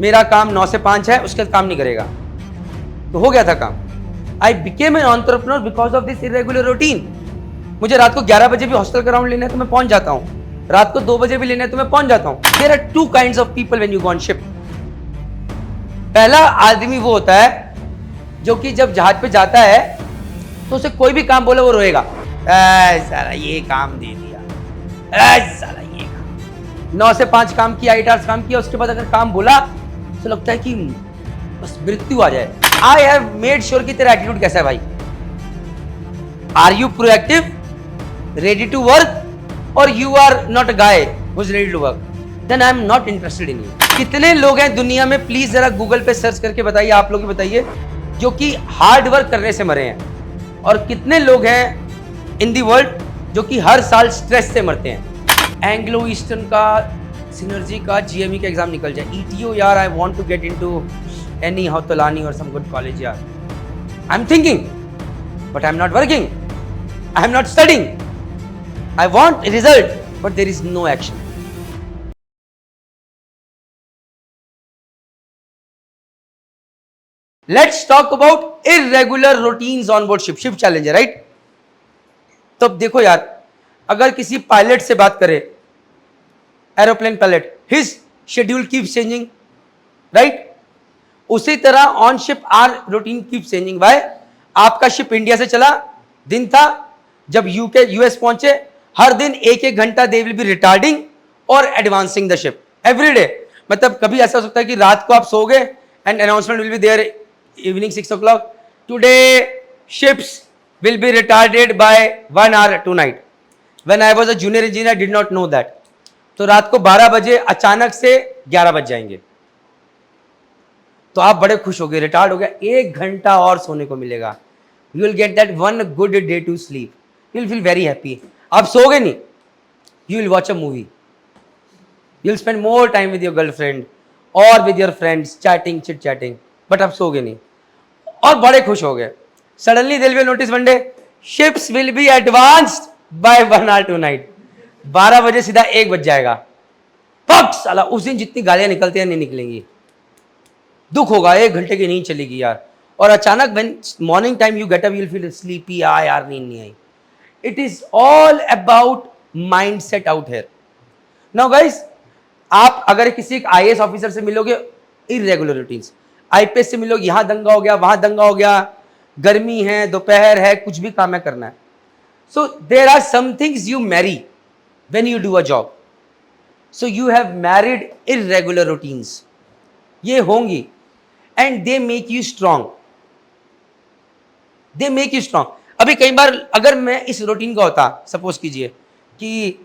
मेरा काम 9 से 5 है, उसके बाद काम नहीं करेगा, तो हो गया था काम। I became an entrepreneur because of this irregular routine. मुझे रात को 11 बजे भी हॉस्टल का राउंड लेना है तो मैं पहुंच जाता हूं, रात को 2 बजे भी लेना है तो मैं पहुंच जाता हूं। There are two kinds of people when you go on ship. पहला आदमी वो होता है जो कि जब जहाज पे जाता है तो उसे कोई भी काम बोले वो रोएगा, साला ये काम दे दिया, साला ये काम। 9 से 5 काम किया, 8 आवर्स काम किया, उसके बाद अगर काम बोला तो लगता है कि बस मृत्यु आ जाए। आई हैव मेड श्योर कि तेरा एटीट्यूड कैसा है भाई। Are you proactive, ready to work, और you are not a guy who is ready to work, then I am not interested in you. कितने लोग हैं दुनिया में, प्लीज जरा गूगल पे सर्च करके बताइए, आप लोग बताइए, जो कि हार्ड वर्क करने से मरे हैं, और कितने लोग हैं इन दी वर्ल्ड जो कि हर साल स्ट्रेस से मरते हैं। एंग्लो ईस्टर्न का, सिनर्जी का, जीएमई का एग्जाम निकल जाए, ईटीओ यार, I want to get into any हौतलानी और सम गुड कॉलेज यार। I am thinking but I am not working, I am not studying, I want result but there is no action. Let's talk about irregular routines on board ship. Ship challenge है, राइट? तो देखो यार, अगर किसी pilot से बात करें, aeroplane pilot, his schedule keeps changing, right? उसी तरह on ship our routine keep changing. भाई आपका शिप इंडिया से चला, दिन था जब यूएस पहुंचे, हर दिन 1-1 घंटा दे विल बी रिटार्डिंग और advancing the ship every day. मतलब कभी ऐसा हो सकता है कि रात को आप सो गए and announcement will be there evening 6 o'clock, today ships will be retarded by 1 hour tonight. When I was a junior engineer, I did not know that. तो रात को 12 बजे अचानक से 11 बज जाएंगे, तो आप बड़े खुश हो गए, रिटार्ड हो गया, 1 घंटा और सोने को मिलेगा। You will get that one good day to sleep. You will feel very happy. आप सोओगे नहीं, you will watch a movie. You will spend more time with your girlfriend or with your friends, chatting, chit chatting. But आप सोगे नहीं और बड़े खुश हो गए। Suddenly there will notice one day, ships will be advanced by 1 hour tonight. 12 बजे सीधा 1 बज जाएगा। पक साला, उस दिन जितनी गालियां निकलती हैं नहीं निकलेंगी, दुख होगा, 1 घंटे की नींद चलेगी यार। और अचानक when morning time you get up, you will feel sleepy, यार नींद नहीं आई। It is all about mind set out here. Now guys, आप अगर किसी एक आईएएस ऑफिसर से मिलोगे, इरेगुलर रूटीन्स, आईपीएस से मिलोगे, यहां दंगा हो गया, वहां दंगा हो गया, गर्मी है, दोपहर है, कुछ भी काम है करना है। So there are some things you marry when you do a job, so you have married irregular routines. ये होंगी and they make you strong, they make you strong. अभी कई बार अगर मैं इस रूटीन का होता, सपोज कीजिए कि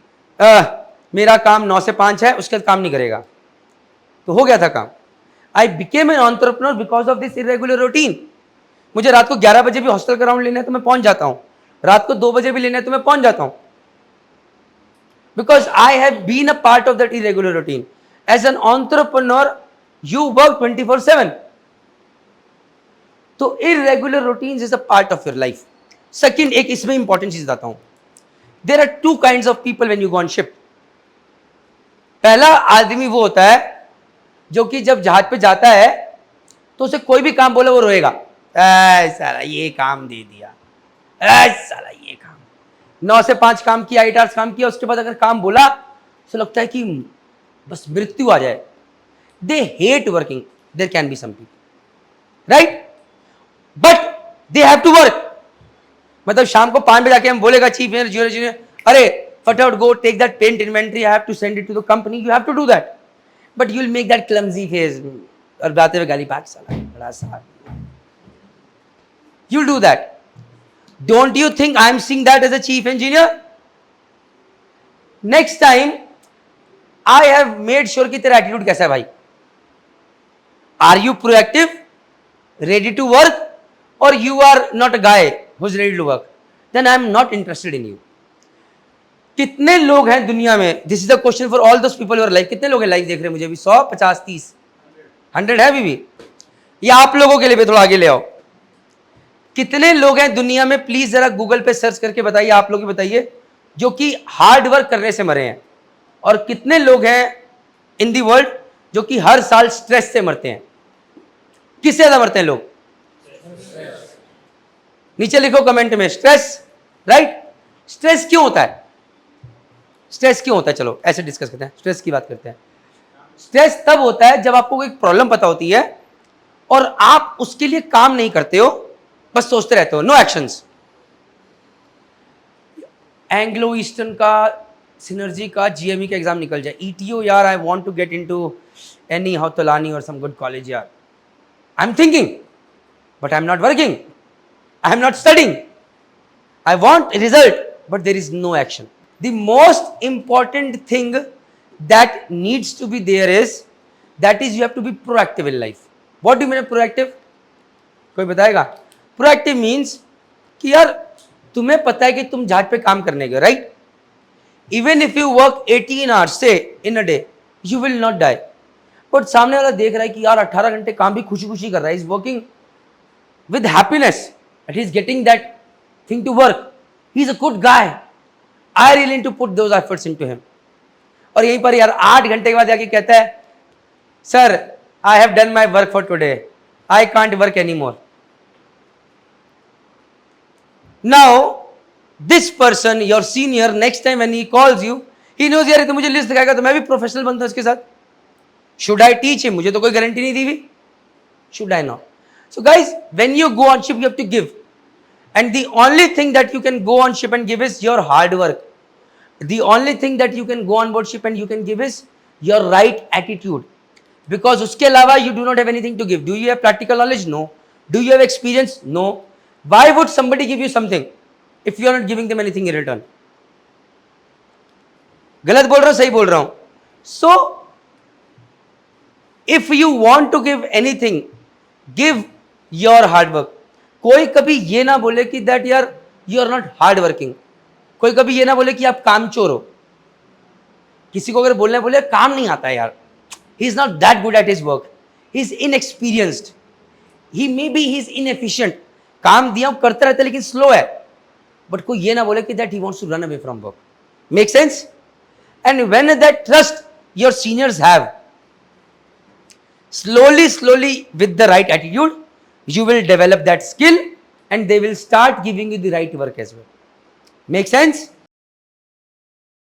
मेरा काम 9 से 5 है, उसके बाद काम नहीं करेगा, तो हो गया था काम। I became an entrepreneur because of this irregular routine. मुझे रात को 11 बजे भी हॉस्टल का राउंड लेना है तो मैं पहुंच जाता हूं, रात को 2 बजे भी लेना है तो मैं पहुंच जाता हूं, because I have been a part of that irregular routine. As an entrepreneur, you work 24/7. तो irregular routines is a part of your life. Second, एक इसमें इंपॉर्टेंट चीज बताता हूं, there are two kinds of people when you go on ship. पहला आदमी वो होता है जो कि जब जहाज पे जाता है तो उसे कोई भी काम बोले वो रोएगा, साला ये काम दे दिया, साला ये काम। 9 से 5 काम किया, 8 आवर्स काम किया, उसके बाद अगर काम बोला तो लगता है कि बस मृत्यु आ जाए। They hate working, there can be some people, right, but they have to work. मतलब शाम को 5 बजे आके हम बोलेगा चीफ इंजीनियर, अरे फटाफट go take that paint inventory, I have to send it to the company, you have to do that, but you will make that clumsy face और बातें में गाली पाक साला बड़ा सा, you will do that. Don't you think I am seeing that as a chief engineer? Next time I have made sure कि तेरा एटीट्यूड कैसा है भाई। Are you proactive, ready to work, or you are not a guy who is ready to work? Then I am not interested in you. कितने लोग हैं दुनिया में, this is the question for all those people your life, कितने लोग हैं live देख रहे हैं मुझे अभी, 100, 50, 30, 100 है अभी भी, ये आप लोगों के लिए भी थोड़ा आगे ले आओ। कितने लोग हैं दुनिया में, प्लीज जरा गूगल पे सर्च करके बताइए, आप लोग बताइए, जो कि हार्ड वर्क करने से मरे हैं, और कितने लोग हैं इन दी वर्ल्ड जो कि हर साल स्ट्रेस से मरते हैं। किससे ज्यादा मरते हैं लोग? नीचे लिखो कमेंट में स्ट्रेस, राइट? स्ट्रेस क्यों होता है? स्ट्रेस क्यों होता है? चलो ऐसे डिस्कस करते हैं, स्ट्रेस की बात करते हैं। स्ट्रेस तब होता है जब आपको कोई प्रॉब्लम पता होती है और आप उसके लिए काम नहीं करते हो, बस सोचते रहते हो, नो एक्शंस। एंग्लो ईस्टर्न का, सिनर्जी का, जीएमई का एग्जाम निकल जाए, ईटीओ यार I want to get into any हाउतलानी और सम गुड कॉलेज यार, I am thinking but I am not working, I am not studying, I want result but there is no action. The most important thing that needs to be there is that is you have to be proactive in life. What do you mean proactive? कोई बताएगा? Proactive means कि यार तुम्हें पता है कि तुम जहाज पे काम करने गए, right? Even if you work 18 hours say in a day, you will not die. But सामने वाला देख रहा है कि यार 18 घंटे काम भी खुशी खुशी कर रहा है, is working with happiness and he is getting that thing to work. He is a good guy. I really need to put those efforts into him. और यहीं पर यार 8 घंटे के बाद जाके कहता है, sir I have done my work for today, I can't work any more. Now this person your senior next time when he calls you, he knows यार तो मुझे लिस्ट दिखाएगा तो मैं भी प्रोफेशनल बनता हूं इसके साथ. Should I teach him? मुझे तो कोई गारंटी नहीं दी हुई. Should I not? So guys when you go on ship you have to give. And the only thing that you can go on ship and give is your hard work. The only thing that you can go on board ship and you can give is your right attitude. Because uske alawa you do not have anything to give. Do you have practical knowledge? No. Do you have experience? No. Why would somebody give you something if you are not giving them anything in return? गलत बोल रहा हूं, सही बोल रहा हूं? So, if you want to give anything, give your hard work. कोई कभी ये ना बोले कि दैट यार you are not hard working. कोई कभी ये ना बोले कि आप कामचोर हो. किसी को अगर बोलने बोले काम नहीं आता है यार, he is not that good at his work, he is inexperienced, he may be he is inefficient. काम दिया करते रहते लेकिन स्लो है. बट कोई ये ना बोले कि that he wants to run away from work. Make sense? And when that trust your seniors have, slowly with the right attitude you will develop that skill and they will start giving you the right work as well. Make sense?